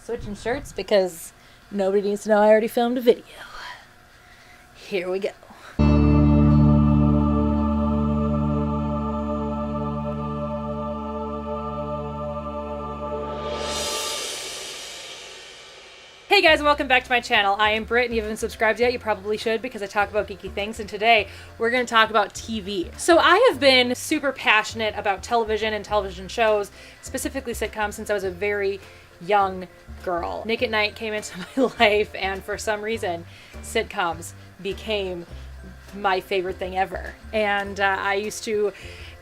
Switching shirts because nobody needs to know I already filmed a video. Here we go. Hey guys, and welcome back to my channel. I am Britt, and if you haven't subscribed yet, you probably should because I talk about geeky things, and today we're going to talk about TV. So I have been super passionate about television and television shows, specifically sitcoms, since I was a very young girl. Nick at Night came into my life, and for some reason, sitcoms became my favorite thing ever. And I used to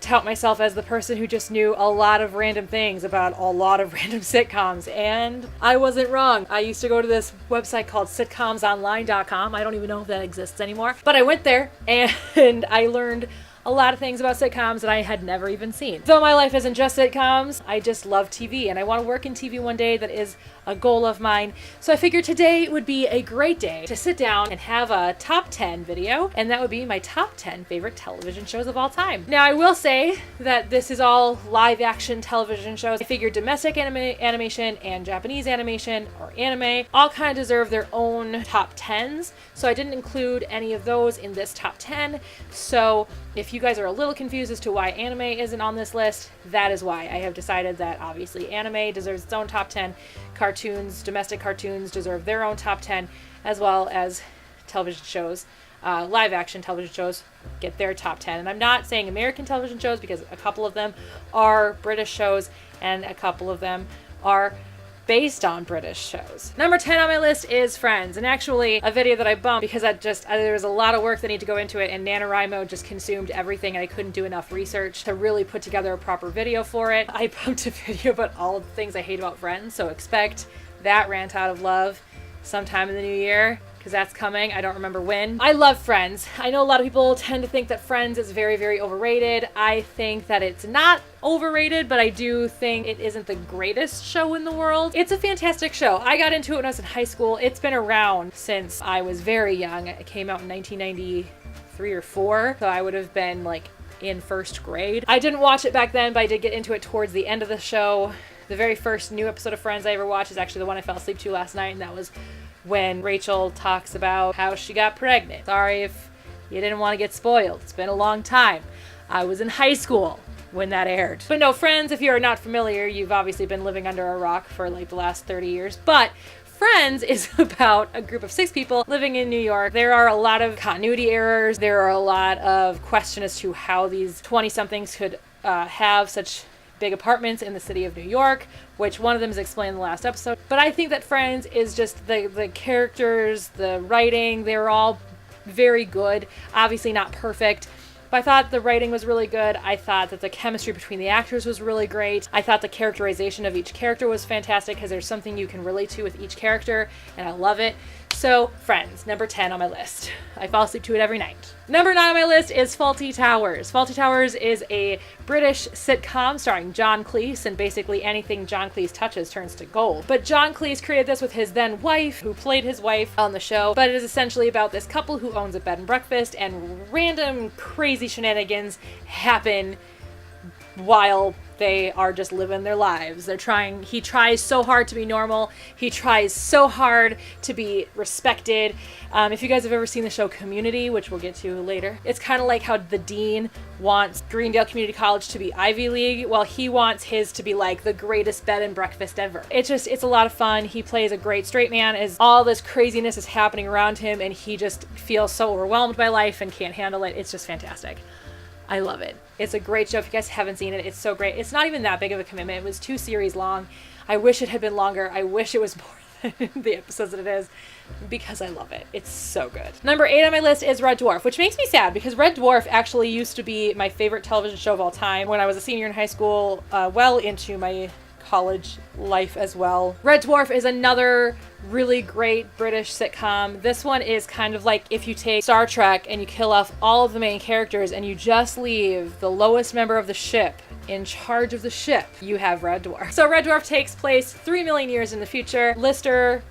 tout myself as the person who just knew a lot of random things about a lot of random sitcoms, and I wasn't wrong. I used to go to this website called sitcomsonline.com. I don't even know if that exists anymore, but I went there and I learned a lot of things about sitcoms that I had never even seen. Though my life isn't just sitcoms, I just love TV, and I want to work in TV one day. That is a goal of mine. So I figured today would be a great day to sit down and have a top 10 video, and that would be my top 10 favorite television shows of all time. Now, I will say that this is all live action television shows. I figured domestic animation and Japanese animation, or anime, all kind of deserve their own top 10s. So I didn't include any of those in this top 10. So if you guys are a little confused as to why anime isn't on this list, that is why. I have decided that obviously anime deserves its own top 10. Cartoons, domestic cartoons deserve their own top 10, as well as television shows, live action television shows get their top 10. And I'm not saying American television shows because a couple of them are British shows and a couple of them are based on British shows. Number 10 on my list is Friends, and actually a video that I bumped because there was a lot of work that needed to go into it, and NaNoWriMo just consumed everything, and I couldn't do enough research to really put together a proper video for it. I bumped a video about all of the things I hate about Friends, so expect that rant out of love sometime in the new year, because that's coming. I don't remember when. I love Friends. I know a lot of people tend to think that Friends is very, very overrated. I think that it's not overrated, but I do think it isn't the greatest show in the world. It's a fantastic show. I got into it when I was in high school. It's been around since I was very young. It came out in 1993 or 4, so I would have been like in first grade. I didn't watch it back then, but I did get into it towards the end of the show. The very first new episode of Friends I ever watched is actually the one I fell asleep to last night, and that was when Rachel talks about how she got pregnant. Sorry if you didn't want to get spoiled. It's been a long time. I was in high school when that aired. But no, Friends, if you're not familiar, you've obviously been living under a rock for like the last 30 years. But Friends is about a group of 6 people living in New York. There are a lot of continuity errors. There are a lot of questions as to how these 20-somethings could have such big apartments in the city of New York, which one of them is explained in the last episode. But I think that Friends is just the characters, the writing, they're all very good. Obviously not perfect, but I thought the writing was really good. I thought that the chemistry between the actors was really great. I thought the characterization of each character was fantastic because there's something you can relate to with each character, and I love it. So, Friends, number 10 on my list. I fall asleep to it every night. Number 9 on my list is Fawlty Towers. Fawlty Towers is a British sitcom starring John Cleese, and basically anything John Cleese touches turns to gold. But John Cleese created this with his then wife, who played his wife on the show, but it is essentially about this couple who owns a bed and breakfast, and random crazy shenanigans happen while they are just living their lives. He tries so hard to be normal. He tries so hard to be respected. If you guys have ever seen the show Community, which we'll get to later, it's kind of like how the dean wants Greendale Community College to be Ivy League, while he wants his to be like the greatest bed and breakfast ever. It's a lot of fun. He plays a great straight man as all this craziness is happening around him, and he just feels so overwhelmed by life and can't handle it. It's just fantastic. I love it. It's a great show. If you guys haven't seen it, it's so great. It's not even that big of a commitment. It was 2 series long. I wish it had been longer. I wish it was more than the episodes that it is, because I love it. It's so good. Number 8 on my list is Red Dwarf, which makes me sad because Red Dwarf actually used to be my favorite television show of all time when I was a senior in high school, well into my college life as well. Red Dwarf is another really great British sitcom. This one is kind of like if you take Star Trek and you kill off all of the main characters and you just leave the lowest member of the ship in charge of the ship, you have Red Dwarf. So Red Dwarf takes place 3 million years in the future.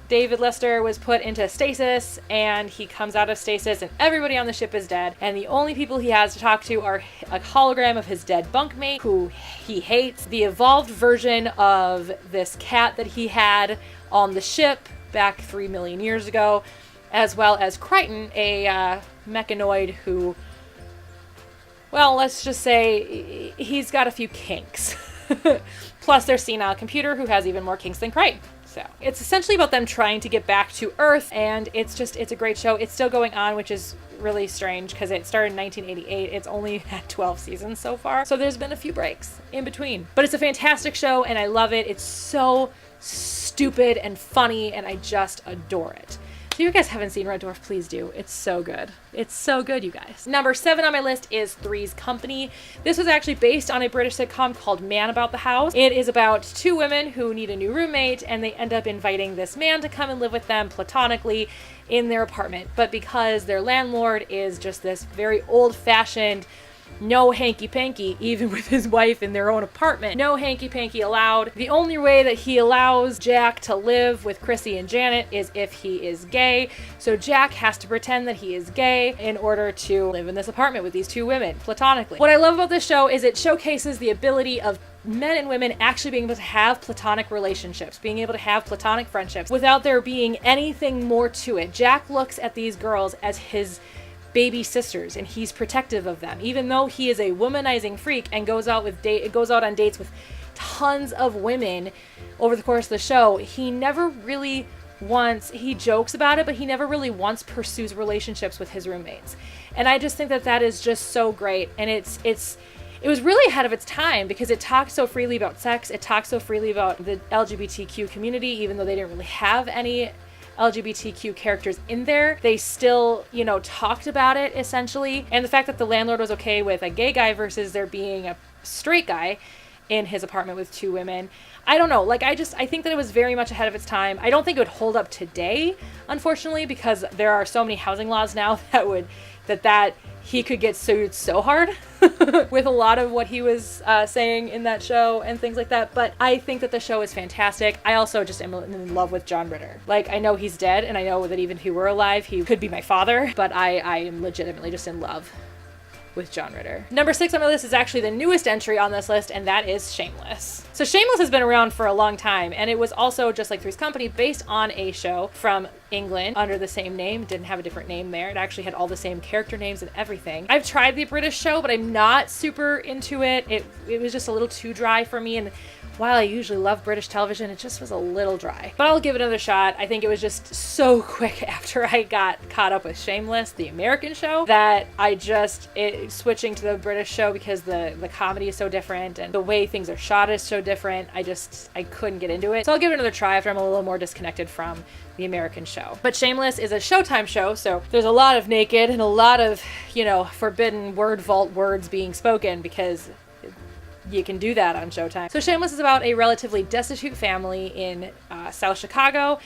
David Lister was put into stasis, and he comes out of stasis and everybody on the ship is dead, and the only people he has to talk to are a hologram of his dead bunkmate who he hates. The evolved version of this cat that he had on the ship back 3 million years ago, as well as Crichton, a mechanoid who, well, let's just say he's got a few kinks. Plus their senile computer who has even more kinks than Crichton. So it's essentially about them trying to get back to Earth, and it's a great show. It's still going on, which is really strange because it started in 1988. It's only had 12 seasons so far, so there's been a few breaks in between. But it's a fantastic show, and I love it. It's so stupid and funny, and I just adore it. So you guys haven't seen Red Dwarf, please do. It's so good. It's so good, you guys. Number 7 on my list is Three's Company. This was actually based on a British sitcom called Man About the House. It is about 2 women who need a new roommate, and they end up inviting this man to come and live with them platonically in their apartment. But because their landlord is just this very old-fashioned, no hanky-panky, even with his wife in their own apartment. No hanky-panky allowed. The only way that he allows Jack to live with Chrissy and Janet is if he is gay. So Jack has to pretend that he is gay in order to live in this apartment with these 2 women, platonically. What I love about this show is it showcases the ability of men and women actually being able to have platonic relationships, being able to have platonic friendships without there being anything more to it. Jack looks at these girls as his baby sisters, and he's protective of them, even though he is a womanizing freak and goes out on dates with tons of women over the course of the show. He jokes about it, but he never really once pursues relationships with his roommates. And I just think that is just so great. And it was really ahead of its time because it talked so freely about sex. It talked so freely about the LGBTQ community, even though they didn't really have any LGBTQ characters in there. They still, talked about it essentially. And the fact that the landlord was okay with a gay guy versus there being a straight guy in his apartment with 2 women. I don't know. I think that it was very much ahead of its time. I don't think it would hold up today, unfortunately, because there are so many housing laws now that he could get sued so hard with a lot of what he was saying in that show and things like that. But I think that the show is fantastic. I also just am in love with John Ritter. I know he's dead, and I know that even if he were alive, he could be my father, but I am legitimately just in love with John Ritter. Number 6 on my list is actually the newest entry on this list, and that is Shameless. So Shameless has been around for a long time, and it was also, just like Three's Company, based on a show from England under the same name. It didn't have a different name there. It actually had all the same character names and everything. I've tried the British show, but I'm not super into it. It was just a little too dry for me, and while I usually love British television, it just was a little dry. But I'll give it another shot. I think it was just so quick after I got caught up with Shameless, the American show, that switching to the British show because the comedy is so different and the way things are shot is so different. I couldn't get into it. So I'll give it another try after I'm a little more disconnected from the American show. But Shameless is a Showtime show, so there's a lot of naked and a lot of, forbidden word vault words being spoken because you can do that on Showtime. So Shameless is about a relatively destitute family in South Chicago,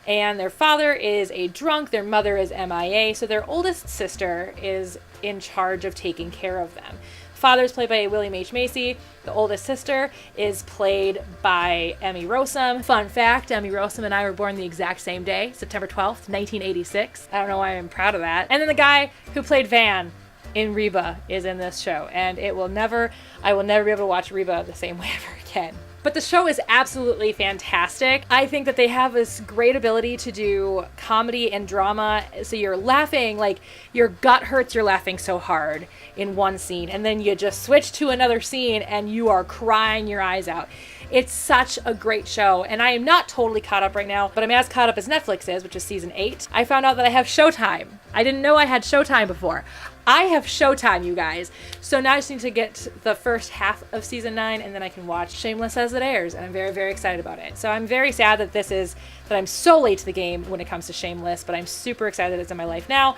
and their father is a drunk, their mother is MIA, so their oldest sister is in charge of taking care of them. Father is played by William H. Macy. The oldest sister is played by Emmy Rossum. Fun fact, Emmy Rossum and I were born the exact same day, September 12th, 1986. I don't know why I'm proud of that. And then the guy who played Van in Reba is in this show, and I will never be able to watch Reba the same way ever again. But the show is absolutely fantastic. I think that they have this great ability to do comedy and drama, so you're laughing, your gut hurts, you're laughing so hard in one scene, and then you just switch to another scene and you are crying your eyes out. It's such a great show, and I am not totally caught up right now, but I'm as caught up as Netflix is, which is season 8. I found out that I have Showtime. I didn't know I had Showtime before. I have Showtime, you guys. So now I just need to get the first half of season 9, and then I can watch Shameless as it airs, and I'm very, very excited about it. So I'm very sad that I'm so late to the game when it comes to Shameless, but I'm super excited that it's in my life now,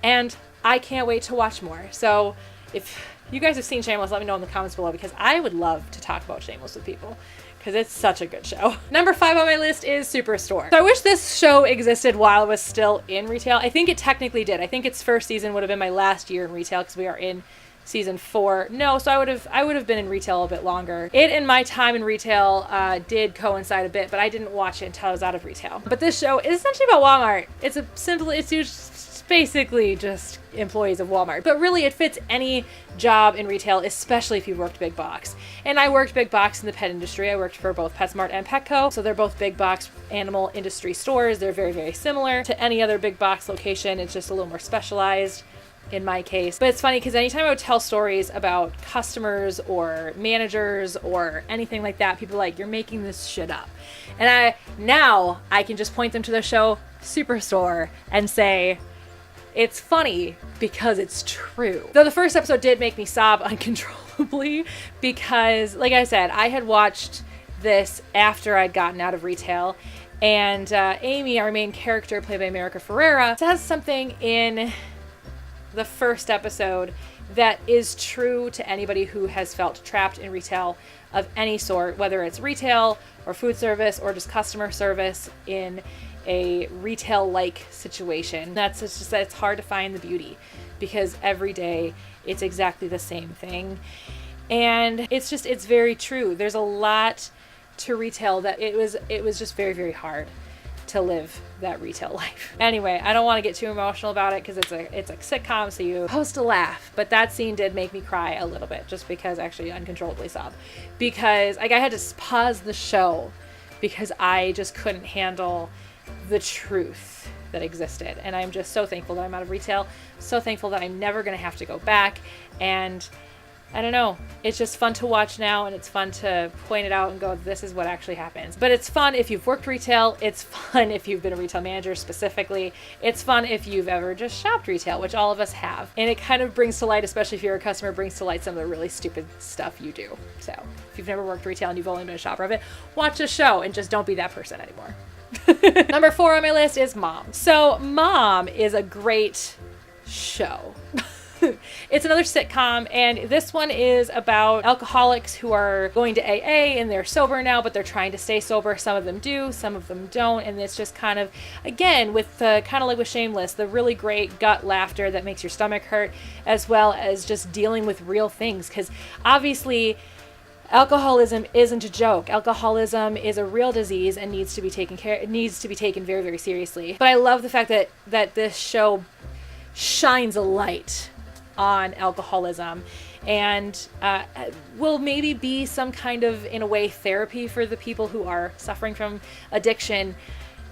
and I can't wait to watch more. So if you guys have seen Shameless, let me know in the comments below, because I would love to talk about Shameless with people, because it's such a good show. Number 5 on my list is Superstore. So I wish this show existed while it was still in retail. I think it technically did. I think its first season would have been my last year in retail, because we are in season 4. No, so I would have been in retail a bit longer. It and my time in retail did coincide a bit, but I didn't watch it until I was out of retail. But this show is essentially about Walmart. It's basically just employees of Walmart. But really, it fits any job in retail, especially if you've worked big box. And I worked big box in the pet industry. I worked for both PetSmart and Petco. So they're both big box animal industry stores. They're very, very similar to any other big box location. It's just a little more specialized in my case. But it's funny because anytime I would tell stories about customers or managers or anything like that, people are like, you're making this shit up. And now I can just point them to the show Superstore and say, it's funny because it's true. Though the first episode did make me sob uncontrollably because, like I said, I had watched this after I'd gotten out of retail. And Amy, our main character, played by America Ferrera, says something in the first episode that is true to anybody who has felt trapped in retail of any sort, whether it's retail or food service or just customer service in a retail-like situation. It's just that it's hard to find the beauty because every day it's exactly the same thing. And it's very true. There's a lot to retail that it was just very, very hard to live that retail life. Anyway, I don't want to get too emotional about it because it's a sitcom, so you're supposed to laugh. But that scene did make me cry a little bit, just because actually uncontrollably sob. Because I had to pause the show because I just couldn't handle the truth that existed. And I'm just so thankful that I'm out of retail. So thankful that I'm never going to have to go back. And I don't know, it's just fun to watch now, and it's fun to point it out and go, this is what actually happens. But it's fun if you've worked retail. It's fun if you've been a retail manager specifically. It's fun if you've ever just shopped retail, which all of us have. And it kind of brings to light, especially if you're a customer, brings to light some of the really stupid stuff you do. So if you've never worked retail and you've only been a shopper of it, watch the show and just don't be that person anymore. Number 4 on my list is Mom. So Mom is a great show. It's another sitcom, and this one is about alcoholics who are going to AA and they're sober now, but they're trying to stay sober. Some of them do, some of them don't, and it's just kind of, again, with kind of like with Shameless, the really great gut laughter that makes your stomach hurt, as well as just dealing with real things, because obviously alcoholism isn't a joke. Alcoholism is a real disease and needs to be taken very, very seriously. But I love the fact that this show shines a light on alcoholism and will maybe be some kind of, in a way, therapy for the people who are suffering from addiction.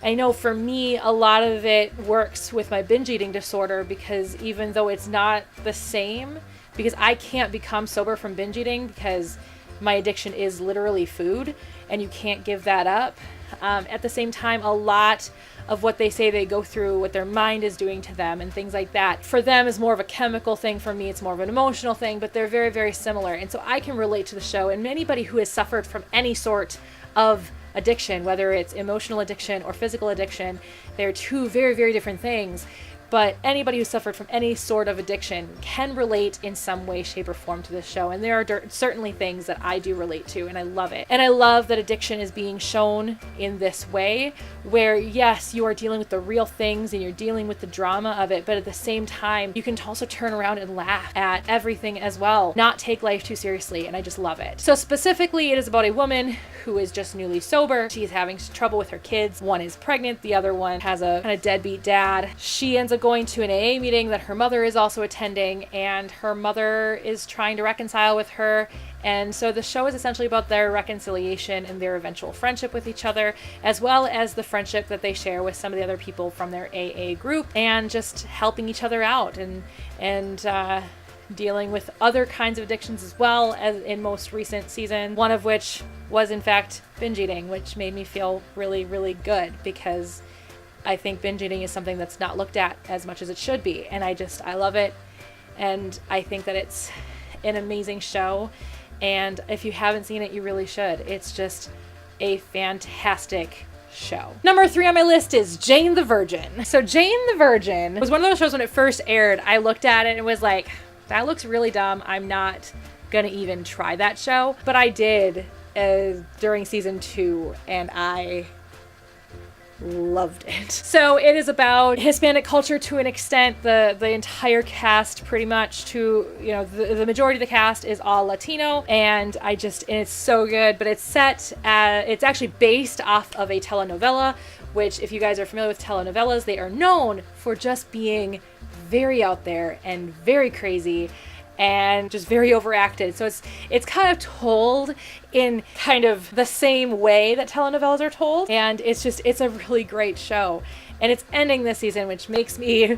I know for me, a lot of it works with my binge eating disorder, because even though it's not the same, because I can't become sober from binge eating because my addiction is literally food and you can't give that up. At the same time, a lot of what they say they go through, what their mind is doing to them and things like that, for them is more of a chemical thing. For me, it's more of an emotional thing, but they're very, very similar. And so I can relate to the show, and anybody who has suffered from any sort of addiction, whether it's emotional addiction or physical addiction, they're two very, very different things. But anybody who suffered from any sort of addiction can relate in some way, shape, or form to this show. And there are certainly things that I do relate to, and I love it. And I love that addiction is being shown in this way, where yes, you are dealing with the real things and you're dealing with the drama of it, but at the same time, you can also turn around and laugh at everything as well, not take life too seriously, and I just love it. So specifically, it is about a woman who is just newly sober. She's having trouble with her kids. One is pregnant, the other one has a kind of deadbeat dad. She ends up going to an AA meeting that her mother is also attending, and her mother is trying to reconcile with her. And so the show is essentially about their reconciliation and their eventual friendship with each other, as well as the friendship that they share with some of the other people from their AA group, and just helping each other out and dealing with other kinds of addictions as well, as in most recent season, one of which was in fact binge eating, which made me feel really, really good, because I think binge eating is something that's not looked at as much as it should be. And I love it. And I think that it's an amazing show. And if you haven't seen it, you really should. It's just a fantastic show. Number 3 on my list is Jane the Virgin. So Jane the Virgin was one of those shows when it first aired, I looked at it and was like, that looks really dumb. I'm not gonna even try that show. But I did during season 2, and I loved it. So it is about Hispanic culture to an extent. The entire cast pretty much the majority of the cast is all Latino, and it's so good. But it's it's actually based off of a telenovela, which if you guys are familiar with telenovelas, they are known for just being very out there and very crazy and just very overacted. So it's kind of told in kind of the same way that telenovelas are told. And it's a really great show. And it's ending this season, which makes me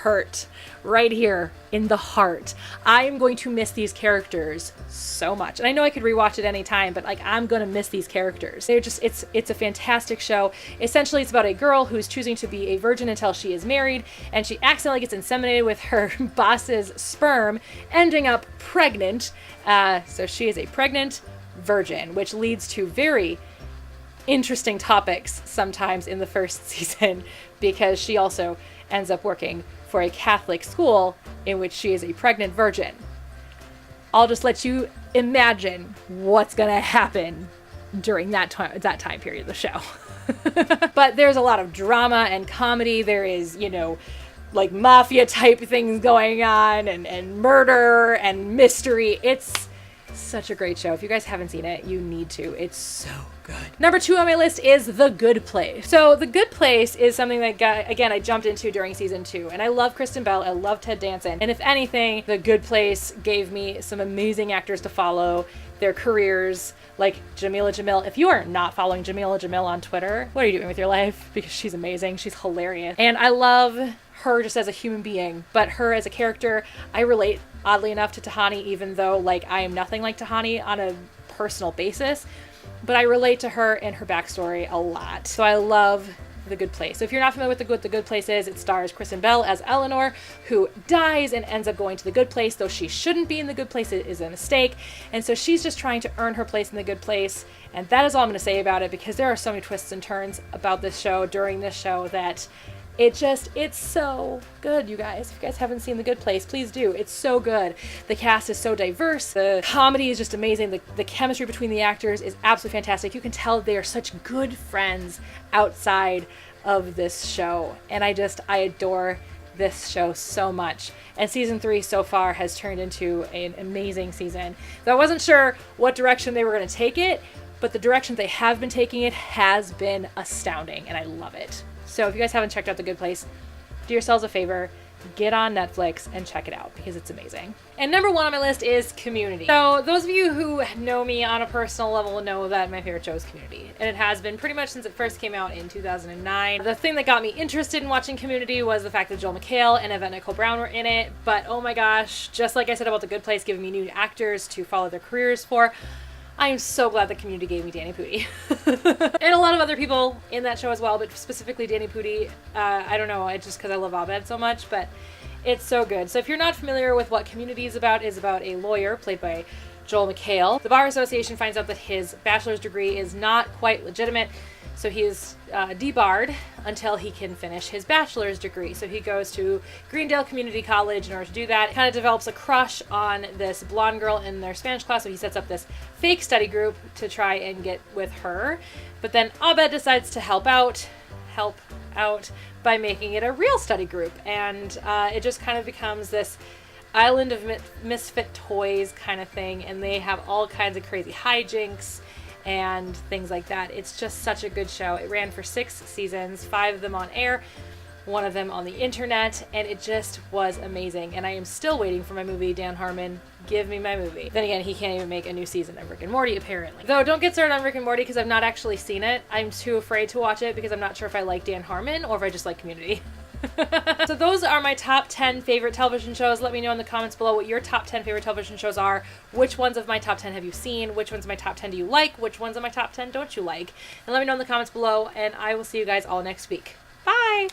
hurt right here in the heart. I am going to miss these characters so much. And I know I could rewatch it anytime, but like I'm going to miss these characters. It's a fantastic show. Essentially, it's about a girl who's choosing to be a virgin until she is married, and she accidentally gets inseminated with her boss's sperm, ending up pregnant. So she is a pregnant virgin, which leads to very interesting topics sometimes in the first season, because she also ends up working for a Catholic school in which she is a pregnant virgin. I'll just let you imagine what's gonna happen during that time period of the show. But there's a lot of drama and comedy. There is, like mafia type things going on, and murder and mystery. It's such a great show. If you guys haven't seen it, you need to. It's so good. Number 2 on my list is The Good Place. So The Good Place is something that I jumped into during season 2, and I love Kristen Bell. I love Ted Danson. And if anything, The Good Place gave me some amazing actors to follow their careers, like Jamila Jamil. If you are not following Jamila Jamil on Twitter, what are you doing with your life? Because she's amazing. She's hilarious. And I love her just as a human being, but her as a character, I relate oddly enough to Tahani, even though like I am nothing like Tahani on a personal basis, but I relate to her and her backstory a lot. So I love The Good Place. So if you're not familiar with what The Good Place is, it stars Kristen Bell as Eleanor, who dies and ends up going to the good place, though she shouldn't be in the good place. It is a mistake. And so she's just trying to earn her place in the good place. And that is all I'm going to say about it, because there are so many twists and turns about this show during this show that it's so good, you guys. If you guys haven't seen The Good Place, please do. It's so good. The cast is so diverse. The comedy is just amazing. The chemistry between the actors is absolutely fantastic. You can tell they are such good friends outside of this show. And I adore this show so much. And season 3 so far has turned into an amazing season. So I wasn't sure what direction they were going to take it, but the direction they have been taking it has been astounding, and I love it. So if you guys haven't checked out The Good Place, do yourselves a favor, get on Netflix and check it out, because it's amazing. And number 1 on my list is Community. So those of you who know me on a personal level know that my favorite show is Community. And it has been pretty much since it first came out in 2009. The thing that got me interested in watching Community was the fact that Joel McHale and Yvette Nicole Brown were in it. But oh my gosh, just like I said about The Good Place giving me new actors to follow their careers for, I am so glad the Community gave me Danny Pudi. And a lot of other people in that show as well, but specifically Danny Pudi. I don't know, it's just because I love Abed so much, but it's so good. So if you're not familiar with what Community is about a lawyer played by Joel McHale. The Bar Association finds out that his bachelor's degree is not quite legitimate, so he is debarred until he can finish his bachelor's degree. So he goes to Greendale Community College in order to do that. Kind of develops a crush on this blonde girl in their Spanish class, so he sets up this fake study group to try and get with her. But then Abed decides to help out by making it a real study group, and it just kind of becomes this island of misfit toys kind of thing, and they have all kinds of crazy hijinks and things like that. It's just such a good show. It ran for 6 seasons, 5 of them on air, 1 of them on the internet, and it just was amazing. And I am still waiting for my movie. Dan Harmon, give me my movie. Then again, he can't even make a new season of Rick and Morty, apparently. Though, don't get started on Rick and Morty because I've not actually seen it. I'm too afraid to watch it because I'm not sure if I like Dan Harmon or if I just like Community. So those are my top 10 favorite television shows. Let me know in the comments below what your top 10 favorite television shows are. Which ones of my top 10 have you seen? Which ones of my top 10 do you like? Which ones of my top 10 don't you like? And let me know in the comments below, and I will see you guys all next week. Bye!